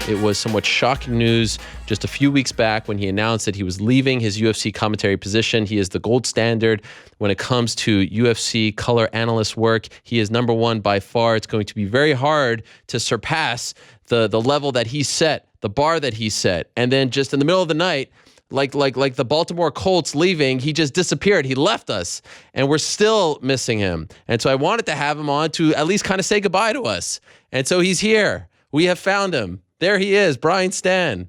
It was somewhat shocking news just a few weeks back when he announced that he was leaving his UFC commentary position. He is the gold standard when it comes to UFC color analyst work. He is number one by far. It's going to be very hard to surpass the level that he set, the bar that he set. And then just in the middle of the night, like the Baltimore Colts leaving, he just disappeared. He left us, and we're still missing him. And so I wanted to have him on to at least kind of say goodbye to us. And so he's here. We have found him. There he is, Brian Stann.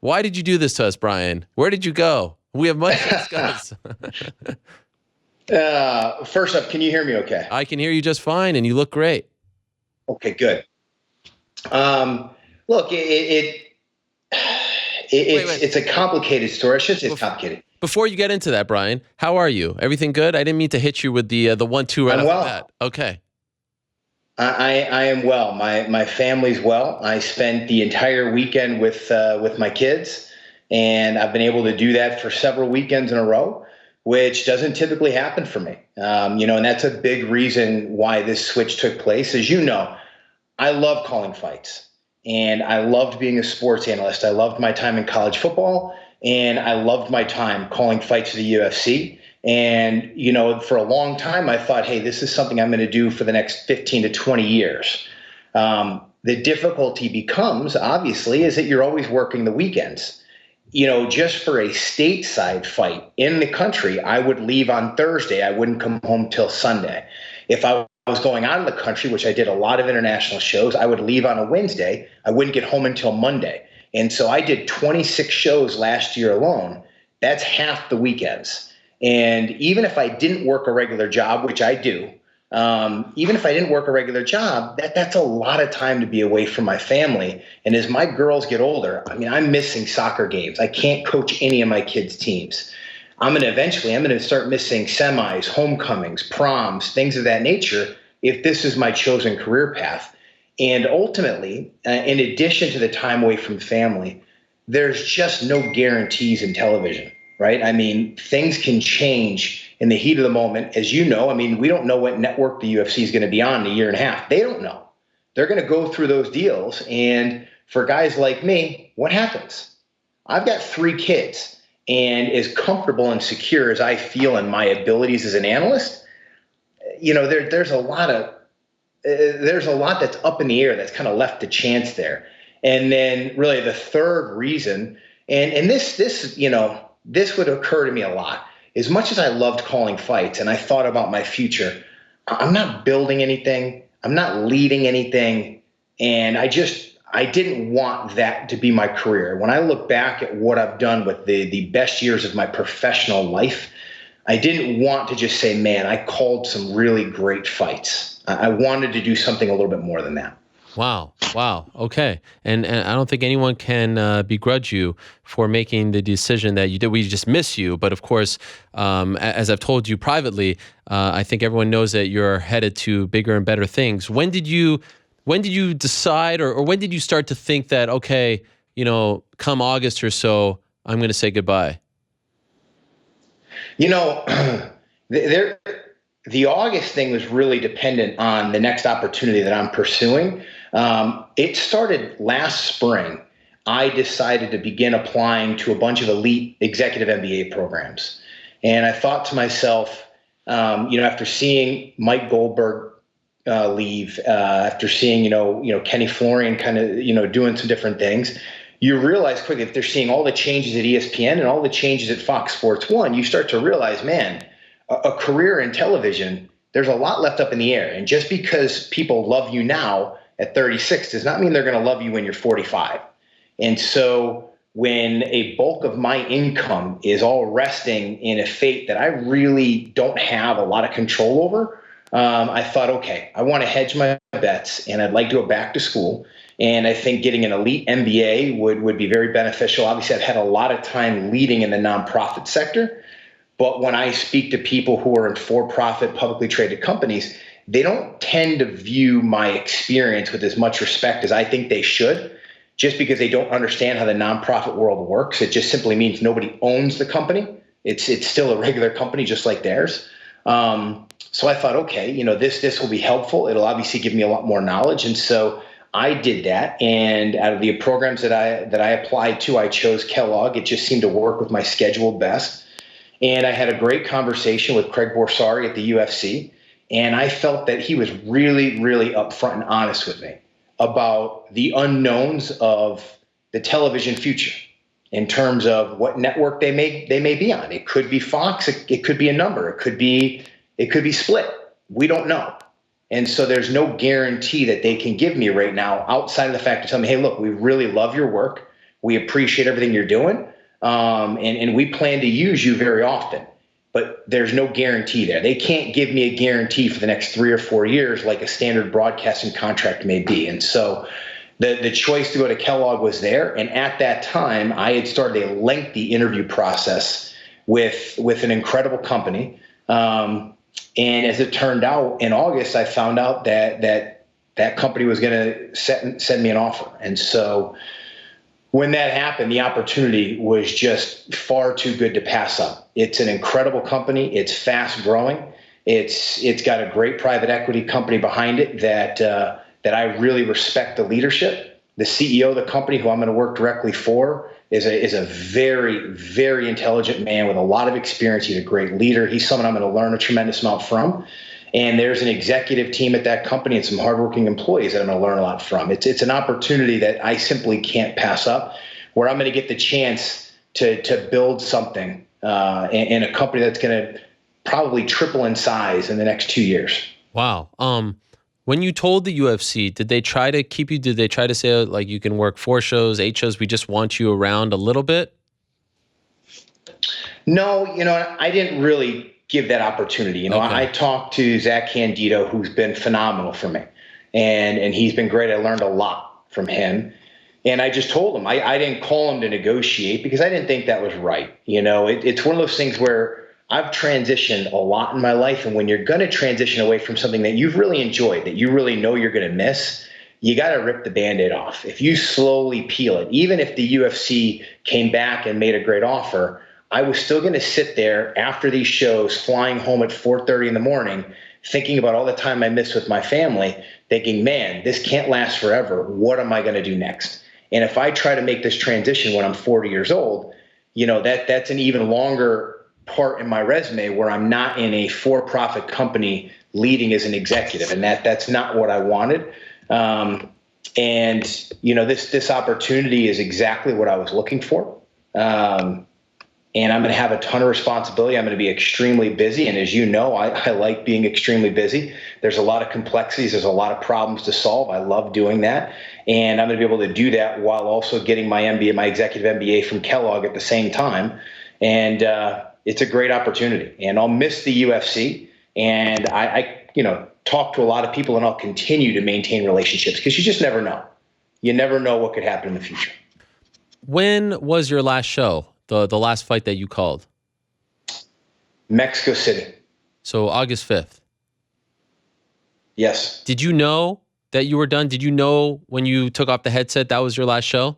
Why did you do this to us, Brian? Where did you go? We have much to discuss. First up, can you hear me okay? I can hear you just fine, and you look great. Okay, good. Look, it's a complicated story. I shouldn't say it's complicated. Before you get into that, Brian, how are you? Everything good? I didn't mean to hit you with the 1-2 right off the bat. Okay. I am well. My family's well. I spent the entire weekend with my kids, and I've been able to do that for several weekends in a row, which doesn't typically happen for me. And that's a big reason why this switch took place. As you know, I love calling fights, and I loved being a sports analyst. I loved my time in college football, and I loved my time calling fights for the UFC. And, for a long time, I thought, hey, this is something I'm going to do for the next 15 to 20 years. The difficulty becomes, obviously, is that you're always working the weekends. Just for a stateside fight in the country, I would leave on Thursday. I wouldn't come home till Sunday. If I was going out of the country, which I did a lot of international shows, I would leave on a Wednesday. I wouldn't get home until Monday. And so I did 26 shows last year alone. That's half the weekends. And even if I didn't work a regular job, which I do, even if I didn't work a regular job, that's a lot of time to be away from my family. And as my girls get older, I'm missing soccer games. I can't coach any of my kids' teams. I'm going to start missing semis, homecomings, proms, things of that nature if this is my chosen career path. And ultimately, in addition to the time away from family, there's just no guarantees in television. Right? Things can change in the heat of the moment. As you know, we don't know what network the UFC is going to be on in a year and a half. They don't know. They're going to go through those deals. And for guys like me, what happens? I've got 3 kids, and as comfortable and secure as I feel in my abilities as an analyst, there's a lot that's up in the air that's kind of left to chance there. And then really the third reason, and this would occur to me a lot. As much as I loved calling fights and I thought about my future, I'm not building anything. I'm not leading anything. And I didn't want that to be my career. When I look back at what I've done with the best years of my professional life, I didn't want to just say, man, I called some really great fights. I wanted to do something a little bit more than that. Wow. Okay. And I don't think anyone can begrudge you for making the decision that you did. We just miss you. But of course, as I've told you privately, I think everyone knows that you're headed to bigger and better things. When did you decide, or when did you start to think that, okay, come August or so, I'm going to say goodbye? The August thing was really dependent on the next opportunity that I'm pursuing. It started last spring. I decided to begin applying to a bunch of elite executive MBA programs. And I thought to myself, after seeing Mike Goldberg leave, after seeing, Kenny Florian kind of, doing some different things, you realize quickly, if they're seeing all the changes at ESPN and all the changes at Fox Sports 1, you start to realize, man, a career in television, there's a lot left up in the air. And just because people love you now at 36 does not mean they're going to love you when you're 45. And so when a bulk of my income is all resting in a fate that I really don't have a lot of control over, I thought, okay, I want to hedge my bets, and I'd like to go back to school. And I think getting an elite MBA would be very beneficial. Obviously, I've had a lot of time leading in the nonprofit sector. But when I speak to people who are in for-profit, publicly traded companies, they don't tend to view my experience with as much respect as I think they should, just because they don't understand how the nonprofit world works. It just simply means nobody owns the company. It's still a regular company just like theirs. So I thought, okay, this will be helpful. It'll obviously give me a lot more knowledge. And so I did that, and out of the programs that I applied to, I chose Kellogg. It just seemed to work with my schedule best. And I had a great conversation with Craig Borsari at the UFC, and I felt that he was really, really upfront and honest with me about the unknowns of the television future in terms of what network they may be on. It could be Fox, it could be a number, it could be split. We don't know. And so there's no guarantee that they can give me right now outside of the fact of telling me, hey, look, we really love your work. We appreciate everything you're doing. And we plan to use you very often. But there's no guarantee there. They can't give me a guarantee for the next 3 or 4 years like a standard broadcasting contract may be. And so the choice to go to Kellogg was there. And at that time, I had started a lengthy interview process with an incredible company. And as it turned out, in August, I found out that company was going to send me an offer. And so when that happened, the opportunity was just far too good to pass up. It's an incredible company. It's fast growing. It's got a great private equity company behind it that I really respect the leadership. The CEO of the company, who I'm going to work directly for, is a very, very intelligent man with a lot of experience. He's a great leader. He's someone I'm going to learn a tremendous amount from. And there's an executive team at that company and some hardworking employees that I'm going to learn a lot from. It's an opportunity that I simply can't pass up, where I'm going to get the chance to build something in a company that's going to probably triple in size in the next 2 years. Wow. When you told the UFC, did they try to keep you? Did they try to say, like, you can work 4 shows, 8 shows, we just want you around a little bit? No, I didn't really give that opportunity. Okay. I talked to Zach Candido, who's been phenomenal for me, and he's been great. I learned a lot from him. And I just told him, I didn't call him to negotiate because I didn't think that was right. It's one of those things where I've transitioned a lot in my life. And when you're going to transition away from something that you've really enjoyed, that you really know you're going to miss, you got to rip the Band-Aid off. If you slowly peel it, even if the UFC came back and made a great offer, I was still going to sit there after these shows, flying home at 4:30 in the morning, thinking about all the time I missed with my family, thinking, man, this can't last forever. What am I going to do next? And if I try to make this transition when I'm 40 years old, that's an even longer part in my resume where I'm not in a for-profit company leading as an executive, and that's not what I wanted. This opportunity is exactly what I was looking for. And I'm going to have a ton of responsibility. I'm going to be extremely busy. And as you know, I like being extremely busy. There's a lot of complexities. There's a lot of problems to solve. I love doing that. And I'm going to be able to do that while also getting my MBA, my executive MBA from Kellogg at the same time. And it's a great opportunity. And I'll miss the UFC. And I talk to a lot of people, and I'll continue to maintain relationships because you just never know. You never know what could happen in the future. When was your last show? The last fight that you called? Mexico City. So August 5th. Yes. Did you know that you were done? Did you know when you took off the headset that was your last show?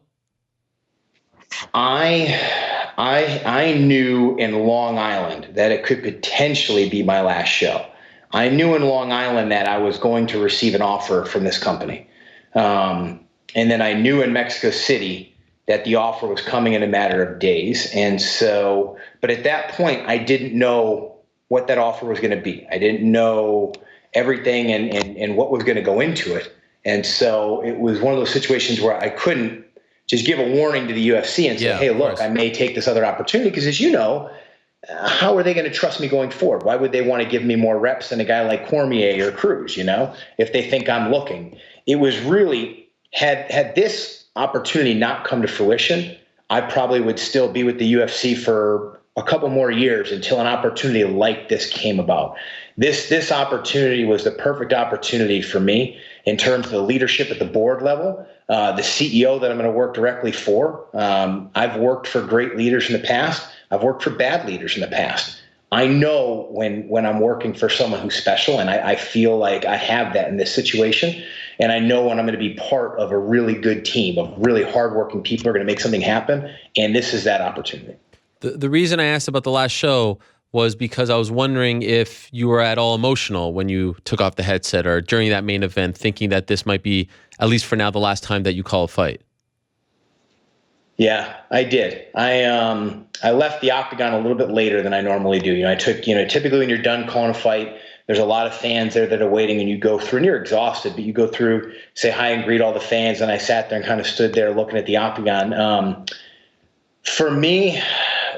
I knew in Long Island that it could potentially be my last show. I knew in Long Island that I was going to receive an offer from this company. And then I knew in Mexico City that the offer was coming in a matter of days. And so, but at that point, I didn't know what that offer was going to be. I didn't know everything and what was going to go into it. And so it was one of those situations where I couldn't just give a warning to the UFC and say, hey, look, I may take this other opportunity. Because as you know, how are they going to trust me going forward? Why would they want to give me more reps than a guy like Cormier or Cruz, if they think I'm looking? It was really, had this opportunity not come to fruition, I probably would still be with the UFC for a couple more years until an opportunity like this came about. This opportunity was the perfect opportunity for me in terms of the leadership at the board level, the CEO that I'm going to work directly for. I've worked for great leaders in the past. I've worked for bad leaders in the past. I know when I'm working for someone who's special, and I feel like I have that in this situation. And I know when I'm going to be part of a really good team of really hardworking people who are going to make something happen. And this is that opportunity. The reason I asked about the last show was because I was wondering if you were at all emotional when you took off the headset or during that main event, thinking that this might be, at least for now, the last time that you call a fight. Yeah, I did. I left the octagon a little bit later than I normally do. I took, typically when you're done calling a fight, there's a lot of fans there that are waiting, and you go through, and you're exhausted, but you go through, say hi and greet all the fans. And I sat there and kind of stood there looking at the octagon. For me,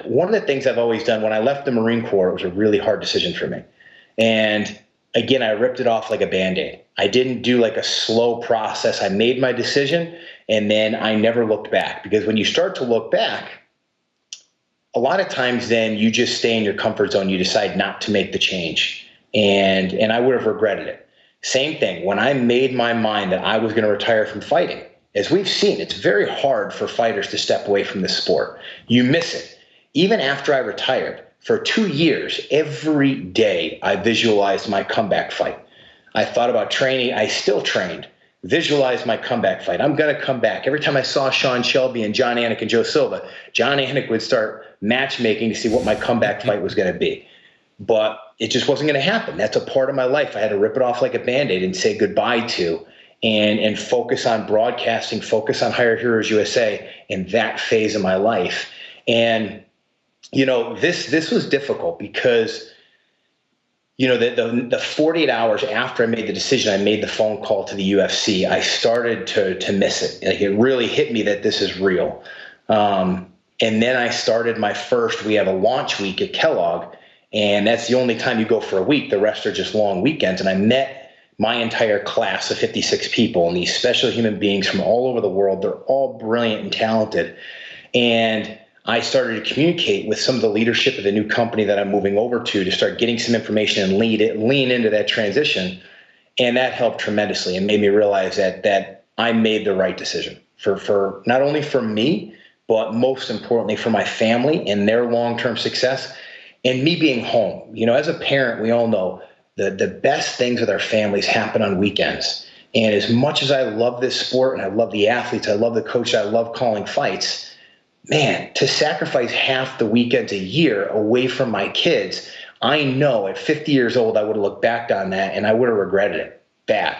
one of the things I've always done when I left the Marine Corps, it was a really hard decision for me. And again, I ripped it off like a Band-Aid. I didn't do like a slow process. I made my decision, and then I never looked back, because when you start to look back, a lot of times then you just stay in your comfort zone. You decide not to make the change. And I would have regretted it. Same thing. When I made my mind that I was going to retire from fighting, as we've seen, it's very hard for fighters to step away from this sport. You miss it. Even after I retired, for 2 years, every day I visualized my comeback fight. I thought about training. I still trained. Visualized my comeback fight. I'm going to come back. Every time I saw Sean Shelby and John Anik and Joe Silva, John Anik would start matchmaking to see what my comeback fight was going to be. But it just wasn't going to happen. That's a part of my life. I had to rip it off like a Band-Aid and say goodbye to, and focus on broadcasting, focus on Hire Heroes USA in that phase of my life. And, this was difficult because, the 48 hours after I made the decision, I made the phone call to the UFC, I started to miss it. Like, it really hit me that this is real. And then I started we have a launch week at Kellogg, and that's the only time you go for a week. The rest are just long weekends. And I met my entire class of 56 people, and these special human beings from all over the world. They're all brilliant and talented. And I started to communicate with some of the leadership of the new company that I'm moving over to start getting some information and lean into that transition. And that helped tremendously and made me realize that I made the right decision for not only for me, but most importantly for my family and their long-term success, and me being home. As a parent, we all know the best things with our families happen on weekends. And as much as I love this sport and I love the athletes, I love the coach, I love calling fights, man, to sacrifice half the weekends a year away from my kids, I know at 50 years old, I would have looked back on that and I would have regretted it bad.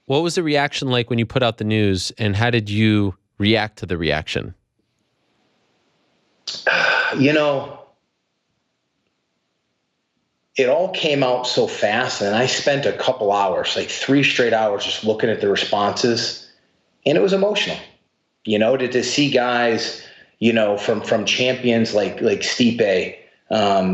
What was the reaction like when you put out the news, and how did you react to the reaction? It all came out so fast, and I spent a couple hours, like 3 straight hours, just looking at the responses, and it was emotional. To see guys, from champions like Stipe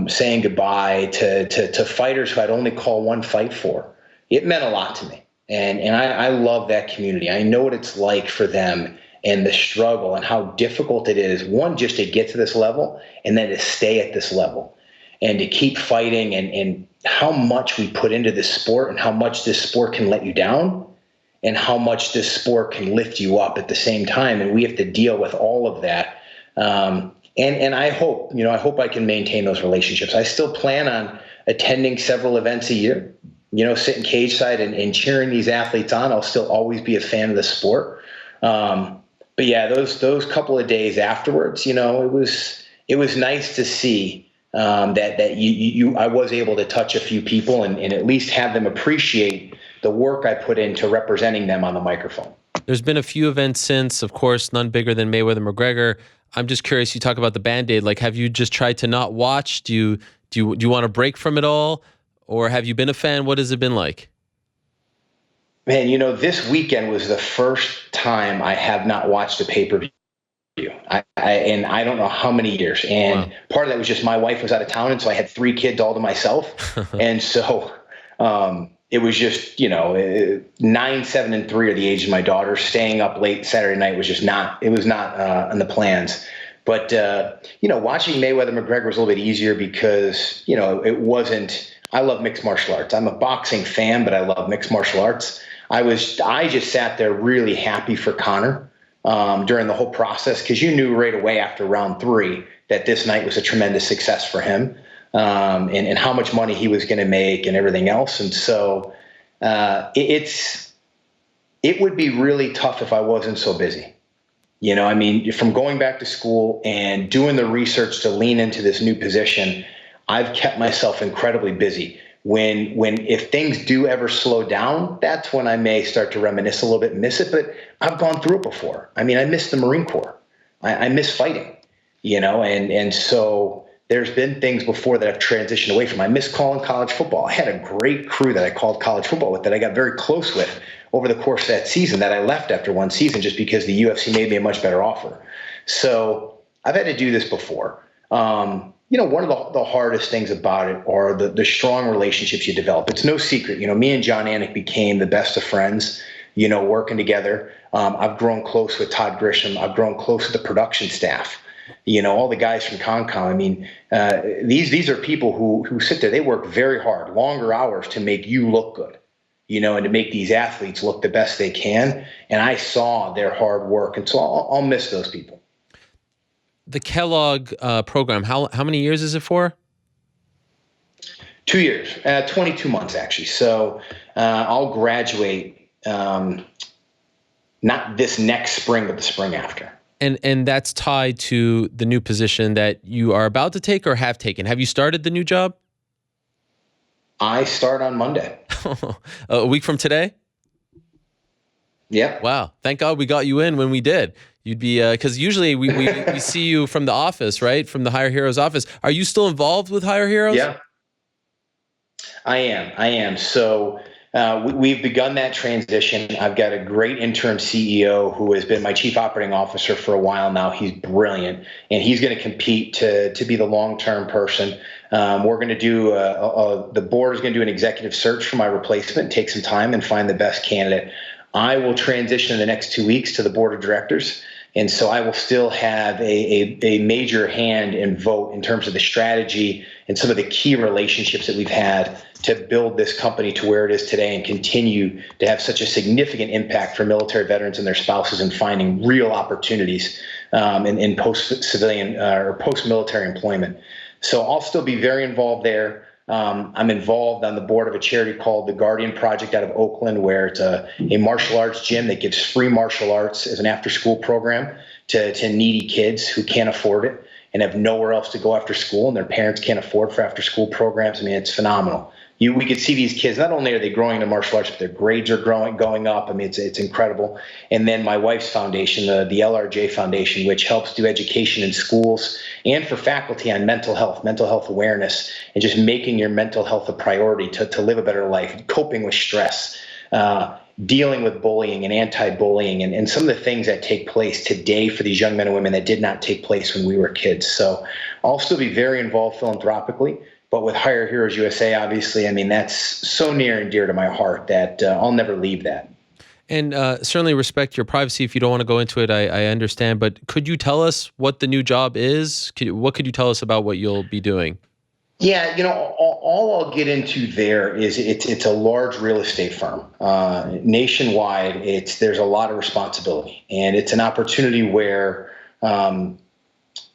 saying goodbye to fighters who I'd only call one fight for. It meant a lot to me, and I love that community. I know what it's like for them and the struggle and how difficult it is, one, just to get to this level, and then to stay at this level. And to keep fighting, and how much we put into this sport, and how much this sport can let you down, and how much this sport can lift you up at the same time. And we have to deal with all of that. And I hope, I can maintain those relationships. I still plan on attending several events a year, sitting cage side and cheering these athletes on. I'll still always be a fan of the sport. But yeah, those couple of days afterwards, it was nice to see that I was able to touch a few people and at least have them appreciate the work I put into representing them on the microphone. There's been a few events since, of course, none bigger than Mayweather-McGregor. I'm just curious, you talk about the Band-Aid. Like, have you just tried to not watch? Do you want to break from it all? Or have you been a fan? What has it been like? Man, this weekend was the first time I have not watched a pay-per-view. And I don't know how many years. And wow. Part of that was just my wife was out of town, and so I had 3 kids all to myself. And so it was just, 9, 7, and 3 are the age of my daughter. Staying up late Saturday night was just not on the plans. But, watching Mayweather-McGregor was a little bit easier because, it wasn't – I love mixed martial arts. I'm a boxing fan, but I love mixed martial arts. I just sat there really happy for Conor during the whole process, because you knew right away after round 3 that this night was a tremendous success for him, and how much money he was going to make and everything else. And so it would be really tough if I wasn't so busy. From going back to school and doing the research to lean into this new position, I've kept myself incredibly busy. If things do ever slow down, that's when I may start to reminisce a little bit and miss it. But I've gone through it before. I mean, I miss the Marine Corps. I miss fighting, and so there's been things before that I've transitioned away from. I miss calling college football. I had a great crew that I called college football with that I got very close with over the course of that season that I left after one season just because the UFC made me a much better offer. So I've had to do this before. One of the hardest things about it are the strong relationships you develop. It's no secret. Me and John Anik became the best of friends, working together. I've grown close with Todd Grisham. I've grown close with the production staff. All the guys from CONCOM. I mean, these are people who sit there. They work very hard, longer hours to make you look good, and to make these athletes look the best they can. And I saw their hard work. And so I'll miss those people. The Kellogg program, how many years is it for? 2 years, 22 months, actually. So I'll graduate not this next spring, but the spring after. And that's tied to the new position that you are about to take or have taken. Have you started the new job? I start on Monday. A week from today? Yeah. Wow. Thank God we got you in when we did. You'd be, because usually we see you from the office, right? From the Hire Heroes office. Are you still involved with Hire Heroes? Yeah, I am. So we've begun that transition. I've got a great interim CEO who has been my chief operating officer for a while now. He's brilliant, and he's going to compete to be the long-term person. We're going to do the board is going to do an executive search for my replacement, take some time and find the best candidate. I will transition in the next 2 weeks to the board of directors. And so I will still have a major hand and vote in terms of the strategy and some of the key relationships that we've had to build this company to where it is today and continue to have such a significant impact for military veterans and their spouses in finding real opportunities in post-civilian or post-military employment. So I'll still be very involved there. I'm involved on the board of a charity called the Guardian Project out of Oakland, where it's a martial arts gym that gives free martial arts as an after-school program to needy kids who can't afford it and have nowhere else to go after school, and their parents can't afford for after-school programs. I mean, it's phenomenal. We could see these kids, not only are they growing into martial arts, but their grades are going up. I mean, it's incredible. And then my wife's foundation, the LRJ Foundation, which helps do education in schools and for faculty on mental health awareness, and just making your mental health a priority to live a better life, coping with stress, dealing with bullying and anti-bullying, and some of the things that take place today for these young men and women that did not take place when we were kids. So I'll still be very involved philanthropically. But with Hire Heroes USA, obviously, I mean, that's so near and dear to my heart that I'll never leave that. And certainly respect your privacy if you don't want to go into it. I understand. But could you tell us what the new job is? What could you tell us about what you'll be doing? Yeah, all I'll get into there is it's a large real estate firm. Nationwide, there's a lot of responsibility. And it's an opportunity where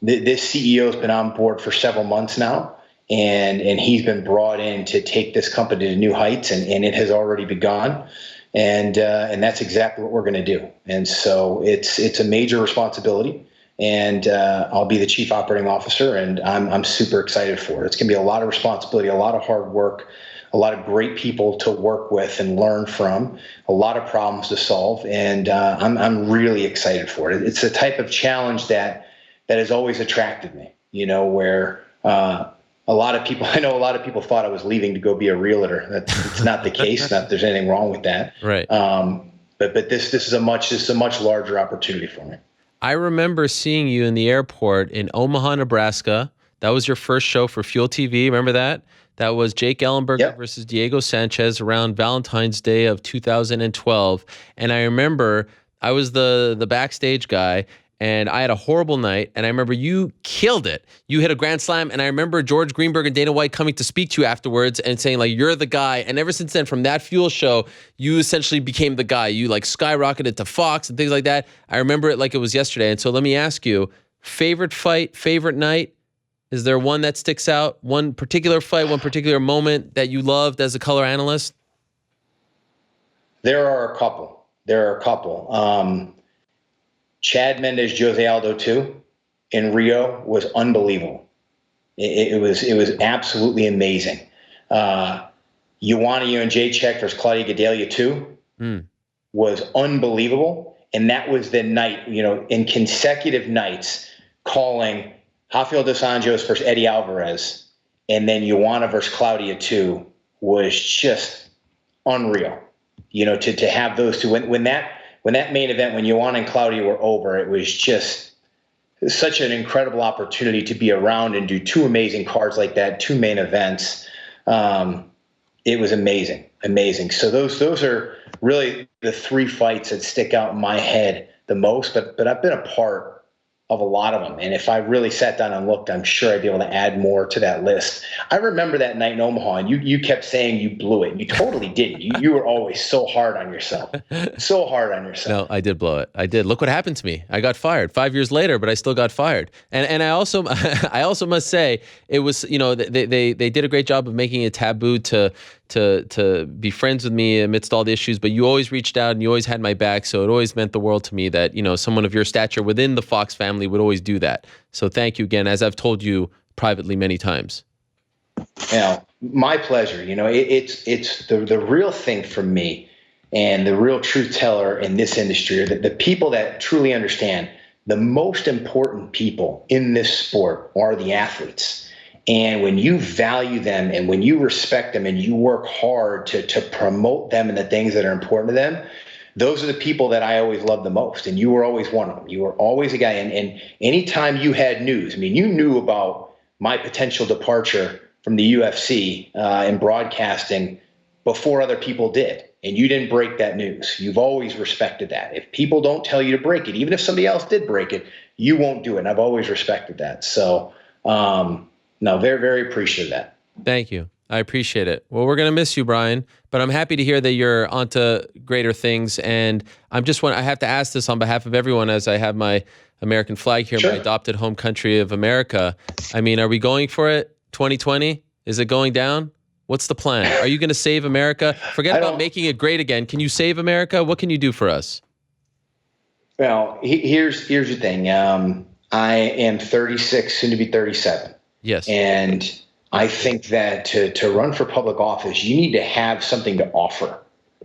this CEO has been on board for several months now. And he's been brought in to take this company to new heights, and it has already begun. And that's exactly what we're going to do. And so it's a major responsibility, and I'll be the chief operating officer, and I'm super excited for it. It's going to be a lot of responsibility, a lot of hard work, a lot of great people to work with and learn from, a lot of problems to solve, and I'm really excited for it. It's the type of challenge that has always attracted me. Where I know a lot of people thought I was leaving to go be a realtor. It's not the case. Not that there's anything wrong with that. Right. But this is a much larger opportunity for me. I remember seeing you in the airport in Omaha, Nebraska. That was your first show for Fuel TV. Remember that? That was Jake Ellenberger versus Diego Sanchez around Valentine's Day of 2012. And I remember I was the backstage guy, and I had a horrible night, and I remember you killed it. You hit a grand slam, and I remember George Greenberg and Dana White coming to speak to you afterwards and saying, like, you're the guy. And ever since then, from that Fuel show, you essentially became the guy. You, like, skyrocketed to Fox and things like that. I remember it like it was yesterday. And so let me ask you, favorite fight, favorite night? Is there one that sticks out? One particular fight, one particular moment that you loved as a color analyst? There are a couple. Chad Mendes, Jose Aldo 2 in Rio was unbelievable. It was absolutely amazing. Joanna Jędrzejczyk versus Claudia Gadelha 2 was unbelievable. And that was the night, in consecutive nights, calling Rafael dos Anjos versus Eddie Alvarez, and then Joanna versus Claudia 2 was just unreal. To have those two, when that main event, when Joanna and Claudia were over, it was just such an incredible opportunity to be around and do two amazing cards like that, two main events. It was amazing. So those are really the three fights that stick out in my head the most. But I've been a part of a lot of them, and if I really sat down and looked, I'm sure I'd be able to add more to that list. I remember that night in Omaha, and you kept saying you blew it, and you totally didn't. You were always so hard on yourself. No, I did blow it. I did. Look what happened to me. I got fired 5 years later, but I still got fired. And I also I also must say it was, they did a great job of making it taboo to be friends with me amidst all the issues, but you always reached out and you always had my back. So it always meant the world to me that, someone of your stature within the Fox family would always do that. So thank you again, as I've told you privately many times. My pleasure. It's the real thing for me, and the real truth teller in this industry are the people that truly understand the most important people in this sport are the athletes. And when you value them and when you respect them and you work hard to promote them and the things that are important to them, those are the people that I always love the most. And you were always one of them. You were always a guy. And anytime you had news, you knew about my potential departure from the UFC in broadcasting before other people did. And you didn't break that news. You've always respected that. If people don't tell you to break it, even if somebody else did break it, you won't do it. And I've always respected that. So, no, very, very appreciative of that. Thank you. I appreciate it. Well, we're going to miss you, Brian, but I'm happy to hear that you're onto greater things. And I have to ask this on behalf of everyone, as I have my American flag here, my adopted home country of America. Are we going for it? 2020? Is it going down? What's the plan? Are you going to save America? Forget about making it great again. Can you save America? What can you do for us? Well, here's the thing. I am 36, soon to be 37. Yes. And I think that to run for public office, you need to have something to offer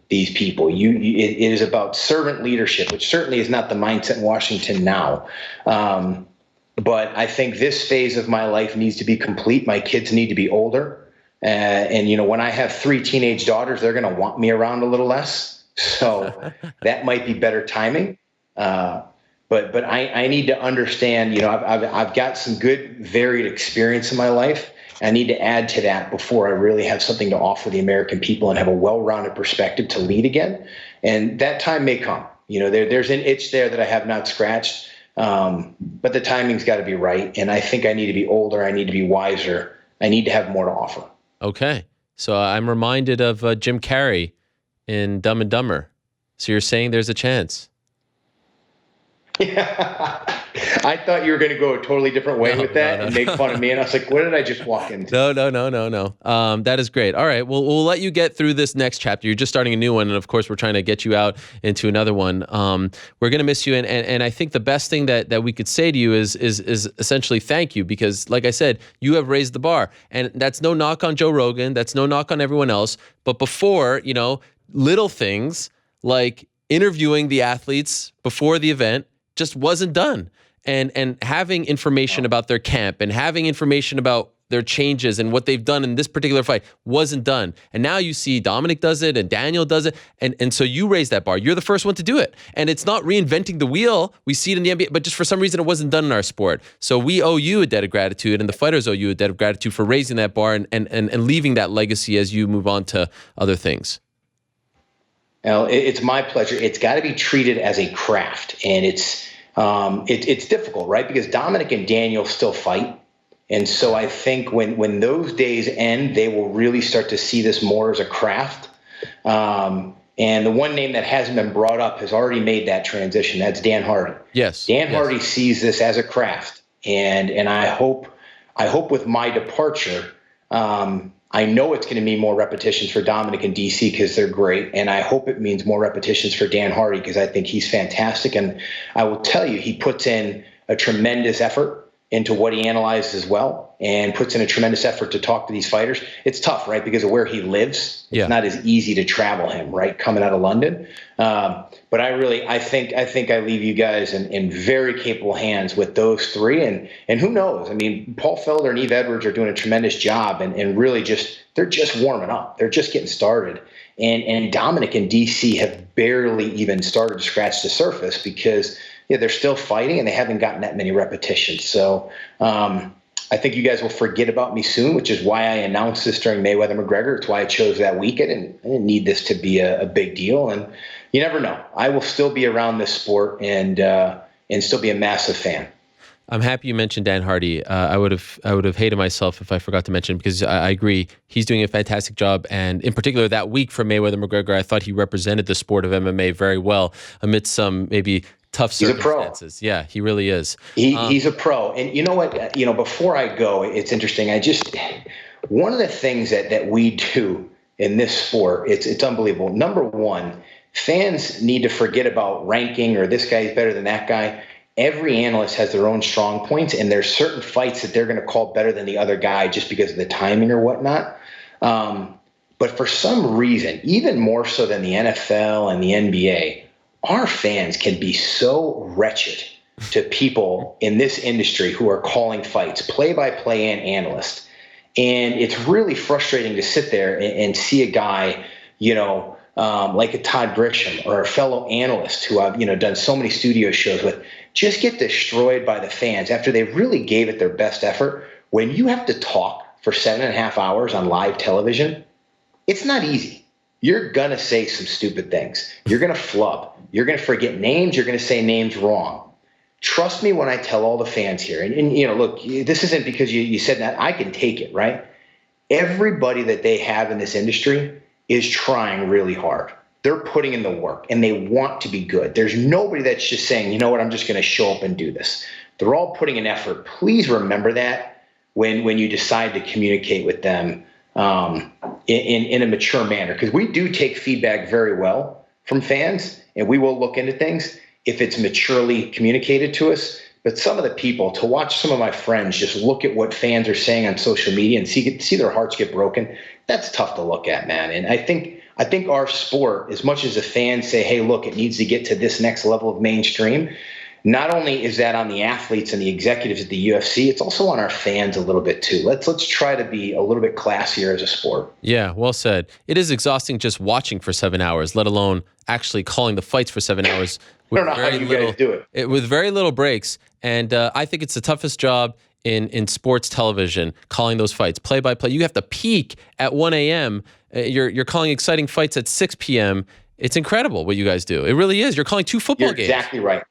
these people. It is about servant leadership, which certainly is not the mindset in Washington now. But I think this phase of my life needs to be complete. My kids need to be older. And when I have 3 teenage daughters, they're going to want me around a little less. So that might be better timing. But I need to understand, I've got some good, varied experience in my life. I need to add to that before I really have something to offer the American people and have a well-rounded perspective to lead again. And that time may come. There's an itch there that I have not scratched, but the timing's got to be right. And I think I need to be older. I need to be wiser. I need to have more to offer. Okay. So I'm reminded of Jim Carrey in Dumb and Dumber. So you're saying there's a chance? Yeah. I thought you were going to go a totally different way with that and make fun of me. And I was like, what did I just walk into? No. That is great. All right. Well, we'll let you get through this next chapter. You're just starting a new one. And of course, we're trying to get you out into another one. We're going to miss you. And I think the best thing that we could say to you is essentially thank you, because like I said, you have raised the bar. And that's no knock on Joe Rogan. That's no knock on everyone else. But before, little things like interviewing the athletes before the event just wasn't done. And having information about their camp and having information about their changes and what they've done in this particular fight wasn't done. And now you see Dominic does it and Daniel does it. And so you raise that bar. You're the first one to do it. And it's not reinventing the wheel. We see it in the NBA, but just for some reason it wasn't done in our sport. So we owe you a debt of gratitude, and the fighters owe you a debt of gratitude for raising that bar and leaving that legacy as you move on to other things. Well, it's my pleasure. It's got to be treated as a craft, and it's difficult, right? Because Dominic and Daniel still fight. And so I think when those days end, they will really start to see this more as a craft. And the one name that hasn't been brought up has already made that transition. That's Dan Hardy. Yes. Dan Hardy sees this as a craft. And I hope with my departure, I know it's going to mean more repetitions for Dominic and DC because they're great. And I hope it means more repetitions for Dan Hardy because I think he's fantastic. And I will tell you, he puts in a tremendous effort into what he analyzes as well, and puts in a tremendous effort to talk to these fighters. It's tough, right? Because of where he lives. It's not as easy to travel him, right? Coming out of London. But I think I leave you guys in very capable hands with those three. And who knows? I mean, Paul Felder and Eve Edwards are doing a tremendous job, and really they're just warming up. They're just getting started. And Dominic and DC have barely even started to scratch the surface because they're still fighting and they haven't gotten that many repetitions. So I think you guys will forget about me soon, which is why I announced this during Mayweather-McGregor. It's why I chose that weekend, and I didn't need this to be a big deal. And you never know. I will still be around this sport and still be a massive fan. I'm happy you mentioned Dan Hardy. I would have hated myself if I forgot to mention, because I agree he's doing a fantastic job, and in particular that week for Mayweather-McGregor, I thought he represented the sport of MMA very well amidst some maybe tough circumstances. He's a pro. Yeah, he really is. He's a pro. And you know what? Before I go, it's interesting. One of the things that we do in this sport, it's unbelievable. Number one, fans need to forget about ranking or this guy's better than that guy. Every analyst has their own strong points, and there's certain fights that they're going to call better than the other guy just because of the timing or whatnot. But for some reason, even more so than the NFL and the NBA, our fans can be so wretched to people in this industry who are calling fights, play-by-play and analysts. And it's really frustrating to sit there and see a guy, like a Todd Grisham or a fellow analyst who I've, done so many studio shows with, just get destroyed by the fans after they really gave it their best effort. When you have to talk for 7.5 hours on live television, it's not easy. You're going to say some stupid things. You're going to flub. You're going to forget names. You're going to say names wrong. Trust me when I tell all the fans here, and look, this isn't because you said that. I can take it, right? Everybody that they have in this industry is trying really hard. They're putting in the work, and they want to be good. There's nobody that's just saying, you know what, I'm just going to show up and do this. They're all putting in effort. Please remember that when you decide to communicate with them in a mature manner, because we do take feedback very well from fans, and we will look into things if it's maturely communicated to us. But some of the people, to watch some of my friends just look at what fans are saying on social media and see their hearts get broken, that's tough to look at, man. And I think our sport, as much as the fans say, hey, look, it needs to get to this next level of mainstream, not only is that on the athletes and the executives at the UFC, it's also on our fans a little bit too. Let's try to be a little bit classier as a sport. Yeah, well said. It is exhausting just watching for 7 hours, let alone actually calling the fights for 7 hours. I don't know how you guys do it. With very little breaks. And I think it's the toughest job in sports television, calling those fights. Play-by-play. You have to peak at 1 a.m. You're calling exciting fights at 6 p.m. It's incredible what you guys do. It really is. You're calling 2 football games. You're exactly right.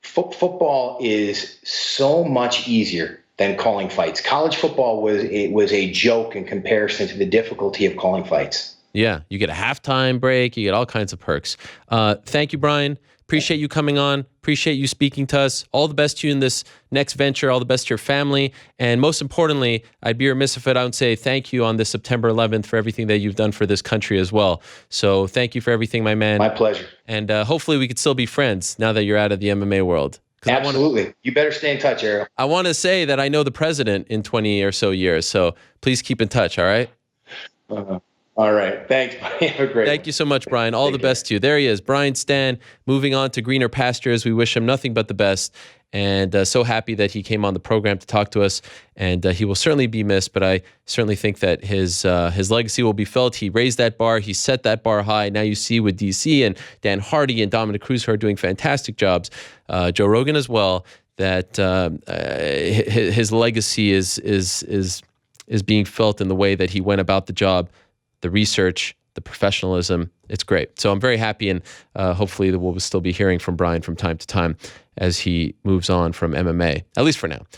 Football is so much easier than calling fights. College football was a joke in comparison to the difficulty of calling fights. Yeah, you get a halftime break. You get all kinds of perks. Thank you, Brian. Appreciate you coming on. Appreciate you speaking to us. All the best to you in this next venture. All the best to your family. And most importantly, I'd be remiss if I don't say thank you on this September 11th for everything that you've done for this country as well. So thank you for everything, my man. My pleasure. And hopefully we could still be friends now that you're out of the MMA world. Absolutely. You better stay in touch, Ariel. I want to say that I know the president in 20 or so years. So please keep in touch, all right? All right. Thanks. Have a great Thank you so much, Brian. All the best to you. There he is, Brian Stann, moving on to greener pastures. We wish him nothing but the best. And so happy that he came on the program to talk to us. And he will certainly be missed, but I certainly think that his legacy will be felt. He raised that bar. He set that bar high. Now you see with DC and Dan Hardy and Dominic Cruz, who are doing fantastic jobs, Joe Rogan as well, that his legacy is being felt in the way that he went about the job, the research, the professionalism. It's great. So I'm very happy, and hopefully we'll still be hearing from Brian from time to time as he moves on from MMA, at least for now.